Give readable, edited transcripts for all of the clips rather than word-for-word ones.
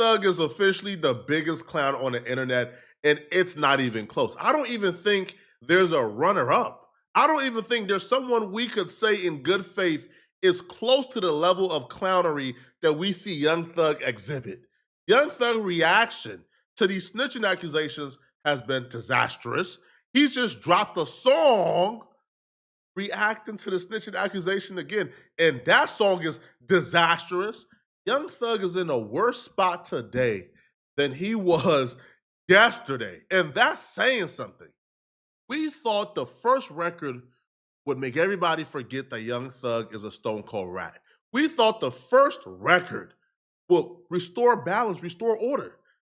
Thug is officially the biggest clown on the internet, and it's not even close. I don't even think there's a runner-up. I don't even think there's someone we could say in good faith is close to the level of clownery that we see Young Thug exhibit. Young Thug reaction to these snitching accusations has been disastrous. He's just dropped a song reacting to the snitching accusation again, and that song is disastrous. Young Thug is in a worse spot today than he was yesterday, and that's saying something. We thought the first record would make everybody forget that Young Thug is a stone cold rat. We thought the first record would restore balance, restore order.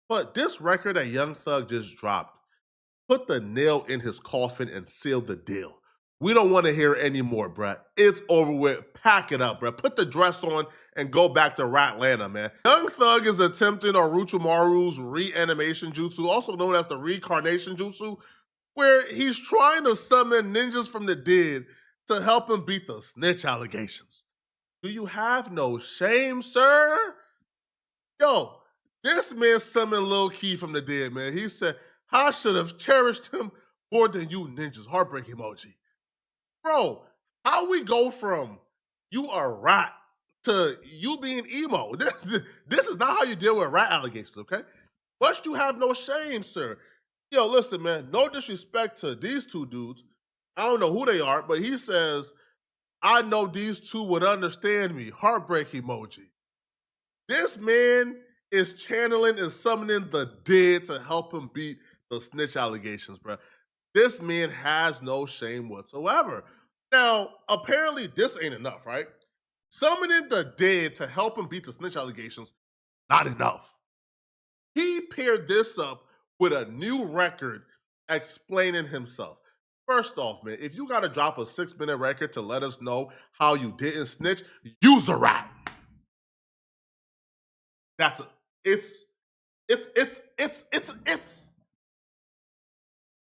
But this record that Young Thug just dropped put the nail in his coffin and sealed the deal. We don't want to hear anymore, bruh. It's over with. Pack it up, bruh. Put the dress on and go back to Ratlanta, man. Young Thug is attempting Orochimaru's reanimation jutsu, also known as the reincarnation jutsu, where he's trying to summon ninjas from the dead to help him beat the snitch allegations. Do you have no shame, sir? Yo, this man summoned Lil Key from the dead, man. He said, I should have cherished him more than you ninjas. Heartbreak emoji. Bro, how we go from you are rat to you being emo? This is not how you deal with rat allegations, okay? But you have no shame, sir. Yo, listen, man, no disrespect to these two dudes. I don't know who they are, but he says, I know these two would understand me. Heartbreak emoji. This man is channeling and summoning the dead to help him beat the snitch allegations, bro. This man has no shame whatsoever. Now, apparently this ain't enough, right? Summoning the dead to help him beat the snitch allegations, not enough. He paired this up with a new record explaining himself. First off, man, if you gotta drop a 6-minute record to let us know how you didn't snitch, use a rap. That's a, it's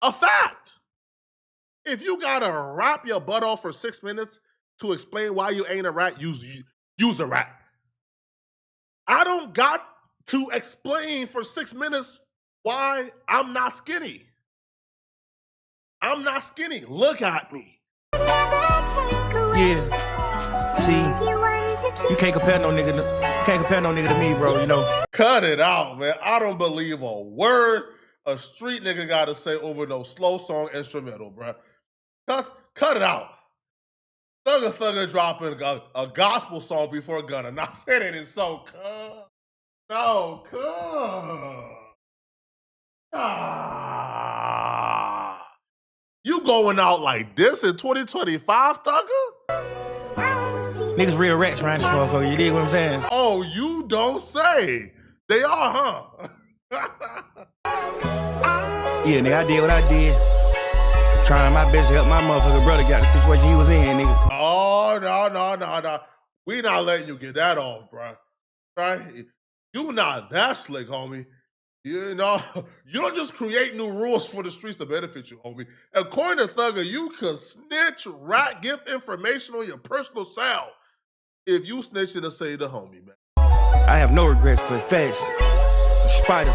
a fact. If you gotta rap your butt off for 6 minutes to explain why you ain't a rat, use a rat. I don't got to explain for 6 minutes why I'm not skinny. I'm not skinny. Look at me. Yeah. See, you can't compare no nigga. You can't compare no nigga to me, bro. You know. Cut it out, man. I don't believe a word a street nigga gotta say over no slow song instrumental, bro. Cut it out. Thugger dropping a gospel song before Gunna. Not saying it is so cuz. No, cuz. Ah. You going out like this in 2025, Thugger? Niggas real rats around this motherfucker. You dig what I'm saying? Oh, you don't say. They are, huh? Yeah, nigga, I did what I did. Trying my best to help my motherfucking brother get out the situation he was in, nigga. Oh, no. We not letting you get that off, bro. Right? You not that slick, homie. You know, you don't just create new rules for the streets to benefit you, homie. According to Thugger, you could snitch, rat, give information on your personal cell if you snitch it and say the homie, man. I have no regrets for facts. Spider.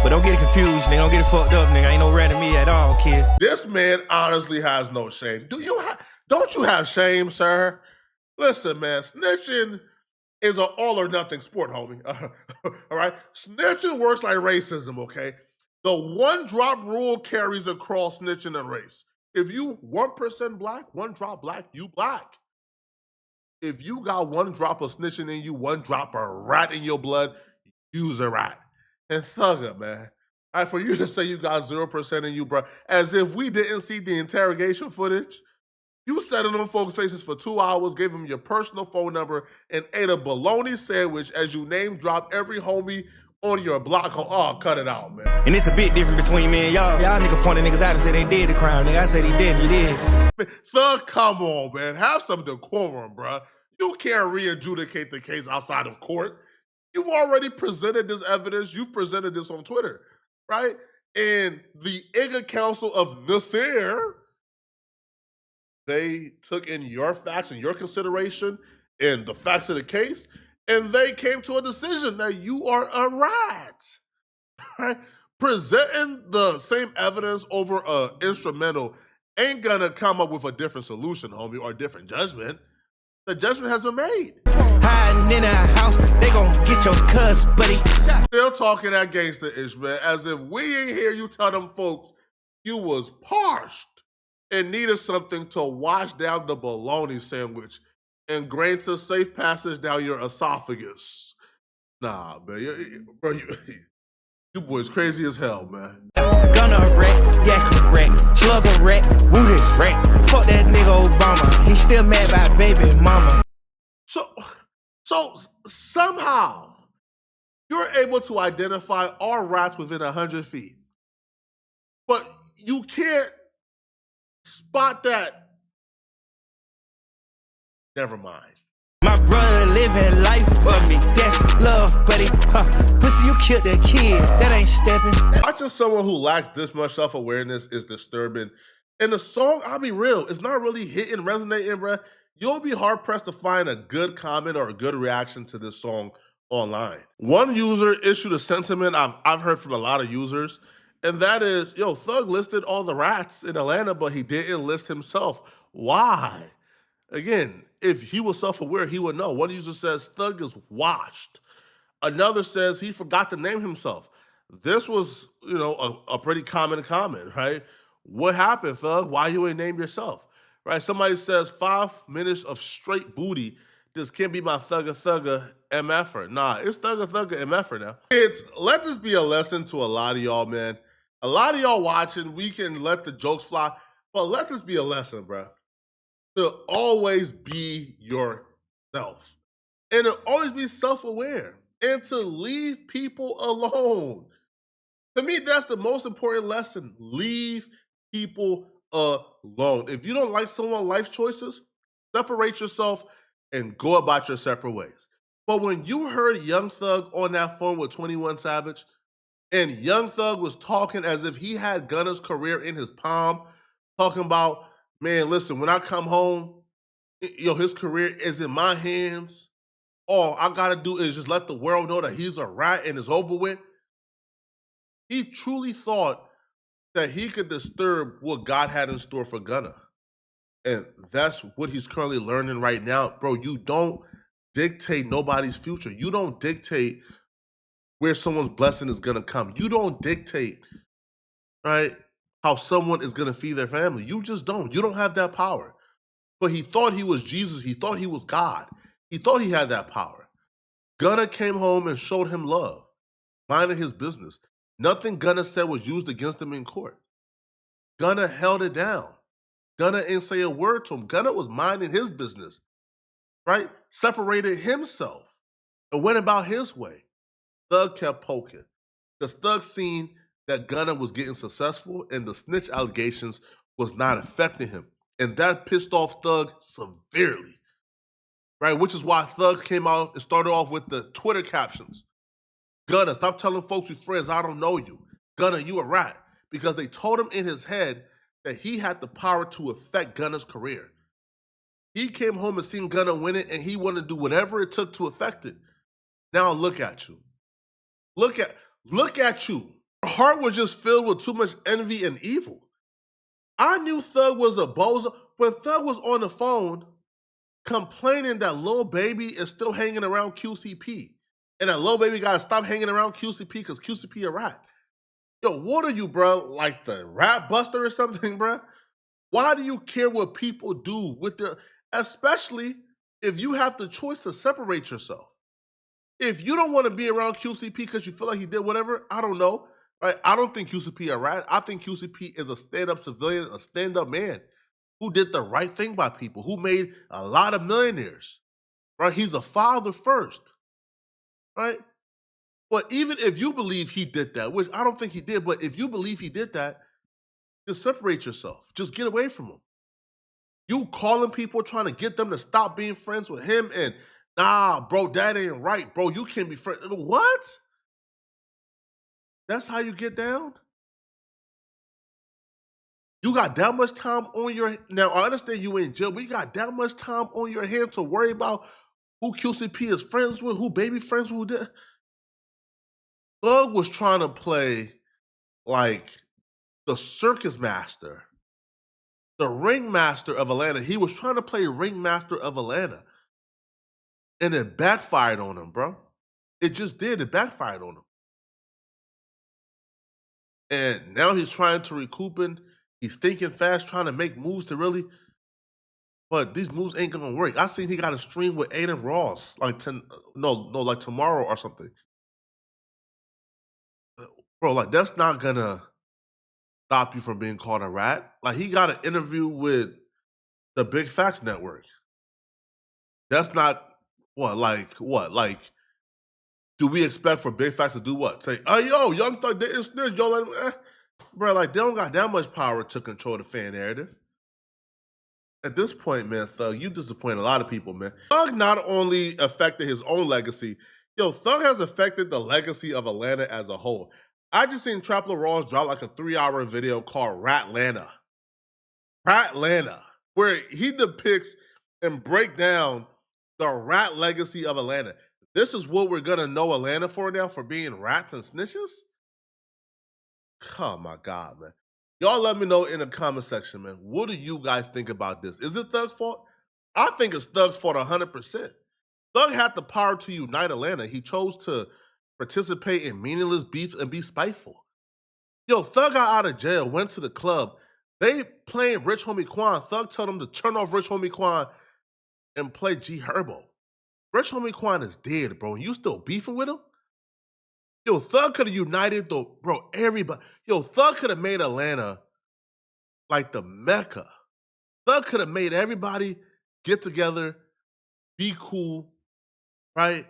But don't get it confused, nigga. Don't get it fucked up, nigga. Ain't no rat in me at all, kid. This man honestly has no shame. Don't you have shame, sir? Listen, man, snitching is an all or nothing sport, homie. All right? Snitching works like racism, okay? The one drop rule carries across snitching and race. If you 1% black, one drop black, you black. If you got one drop of snitching in you, one drop of rat in your blood, use a rat. And Thugger, man. All right, for you to say you got 0% in you, bro, as if we didn't see the interrogation footage. You sat in them folks' faces for 2 hours, gave them your personal phone number, and ate a bologna sandwich as you name dropped every homie on your block. Oh, cut it out, man. And it's a bit different between me and y'all. Y'all nigga pointing niggas out and say they did the crime. Nigga, I said he did, you did. Man, Thug, come on, man. Have some decorum, bro. You can't re-adjudicate the case outside of court. You've already presented this evidence. You've presented this on Twitter, right? And the IGA Council of Nasir, they took in your facts and your consideration and the facts of the case, And they came to a decision that you are a rat. Right? Presenting the same evidence over a instrumental ain't gonna come up with a different solution, homie, or a different judgment. The judgment has been made. Hiding in a house, they gon' get your cuss, buddy. Still talking that gangster ish, man, as if we ain't hear you tell them folks you was parched and needed something to wash down the bologna sandwich and grant a safe passage down your esophagus. Nah, man, bro, you boys crazy as hell, man. Gonna wreck, yeah, wreck, slugger wreck, wounded wreck. Fuck that nigga Obama, he still mad by baby mama. So somehow you're able to identify all rats within 100 feet, but you can't spot that. Never mind. My brother living life for me, that's love, buddy. Pussy, you killed that kid, that ain't stepping. Watching someone who lacks this much self-awareness is disturbing. And the song, I'll be real, it's not really hitting, resonating, bruh. You'll be hard-pressed to find a good comment or a good reaction to this song online. One user issued a sentiment I've heard from a lot of users, and that is, yo, Thug listed all the rats in Atlanta, but he didn't list himself. Why? Again, if he was self-aware, he would know. One user says Thug is washed. Another says he forgot to name himself. This was, a pretty common comment, right? What happened, Thug? Why you ain't named yourself? Right? Somebody says 5 minutes of straight booty. This can't be my thugger MFer. Nah, it's thugger MFer now. Let this be a lesson to a lot of y'all, man. A lot of y'all watching, we can let the jokes fly, but let this be a lesson, bro. To always be yourself. And to always be self-aware. And to leave people alone. To me, that's the most important lesson. Leave people alone. If you don't like someone's life choices, separate yourself and go about your separate ways. But when you heard Young Thug on that phone with 21 Savage, and Young Thug was talking as if he had Gunna's career in his palm, talking about, man, listen, when I come home, his career is in my hands. All I gotta do is just let the world know that he's a rat and it's over with. He truly thought that he could disturb what God had in store for Gunna. And that's what he's currently learning right now. Bro, you don't dictate nobody's future. You don't dictate where someone's blessing is gonna come. You don't dictate, right, how someone is gonna feed their family. You just don't. You don't have that power. But he thought he was Jesus. He thought he was God. He thought he had that power. Gunna came home and showed him love, minding his business. Nothing Gunna said was used against him in court. Gunna held it down. Gunna didn't say a word to him. Gunna was minding his business, right? Separated himself and went about his way. Thug kept poking. Because Thug seen that Gunna was getting successful and the snitch allegations was not affecting him. And that pissed off Thug severely, right? Which is why Thug came out and started off with the Twitter captions. Gunna, stop telling folks with friends, I don't know you. Gunna, you a rat. Because they told him in his head that he had the power to affect Gunna's career. He came home and seen Gunna win it, and he wanted to do whatever it took to affect it. Now look at you. Look at you. Your heart was just filled with too much envy and evil. I knew Thug was a bozo when Thug was on the phone complaining that Lil Baby is still hanging around QCP. And that Lil Baby gotta stop hanging around QCP because QCP a rat. Yo, what are you, bro? Like the rat buster or something, bro? Why do you care what people do with their, especially if you have the choice to separate yourself? If you don't want to be around QCP because you feel like he did whatever, I don't know, right? I don't think QCP a rat. I think QCP is a stand-up civilian, a stand-up man who did the right thing by people, who made a lot of millionaires, right? He's a father first, right? But even if you believe he did that, which I don't think he did, but if you believe he did that, just separate yourself. Just get away from him. You calling people, trying to get them to stop being friends with him, and nah, bro, that ain't right, bro. You can't be friends. What? That's how you get down? You got that much time on your, now I understand you in jail, but you got that much time on your hands to worry about who QCP is friends with, who Baby friends with. Thug was trying to play like the circus master, the ringmaster of Atlanta. He was trying to play ringmaster of Atlanta, and it backfired on him, bro. It just did. It backfired on him. And now he's trying to recoup and he's thinking fast, trying to make moves to really, but these moves ain't gonna work. I seen he got a stream with Aiden Ross, like like tomorrow or something. Bro, like that's not gonna stop you from being called a rat. Like he got an interview with the Big Facts Network. That's not what? Like, do we expect for Big Facts to do what? Say, oh yo, Young Thug didn't snitch, yo, let him, bro, like they don't got that much power to control the fan narrative. At this point, man, Thug, you disappoint a lot of people, man. Thug not only affected his own legacy, yo, Thug has affected the legacy of Atlanta as a whole. I just seen Trapper Ross drop like a 3-hour video called Ratlanta. Ratlanta, where he depicts and break down the rat legacy of Atlanta. This is what we're gonna know Atlanta for now, for being rats and snitches? Oh my God, man. Y'all let me know in the comment section, man. What do you guys think about this? Is it Thug's fault? I think it's Thug's fault 100%. Thug had the power to unite Atlanta. He chose to participate in meaningless beefs and be spiteful. Yo, Thug got out of jail, went to the club. They playing Rich Homie Quan. Thug told him to turn off Rich Homie Quan and play G Herbo. Rich Homie Quan is dead, bro. And you still beefing with him? Yo, Thug could have united everybody. Yo, Thug could have made Atlanta like the Mecca. Thug could have made everybody get together, be cool, right?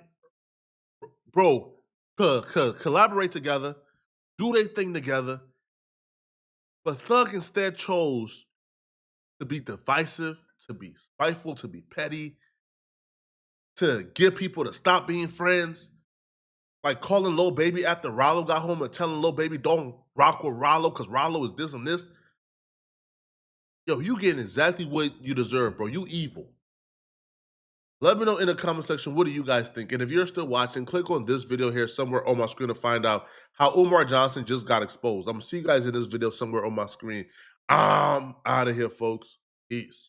Bro, collaborate together, do their thing together. But Thug instead chose to be divisive, to be spiteful, to be petty, to get people to stop being friends. Like calling Lil Baby after Rollo got home and telling Lil Baby don't rock with Rollo because Rollo is this and this. Yo, you getting exactly what you deserve, bro. You evil. Let me know in the comment section, what do you guys think? And if you're still watching, click on this video here somewhere on my screen to find out how Umar Johnson just got exposed. I'm gonna see you guys in this video somewhere on my screen. I'm out of here, folks. Peace.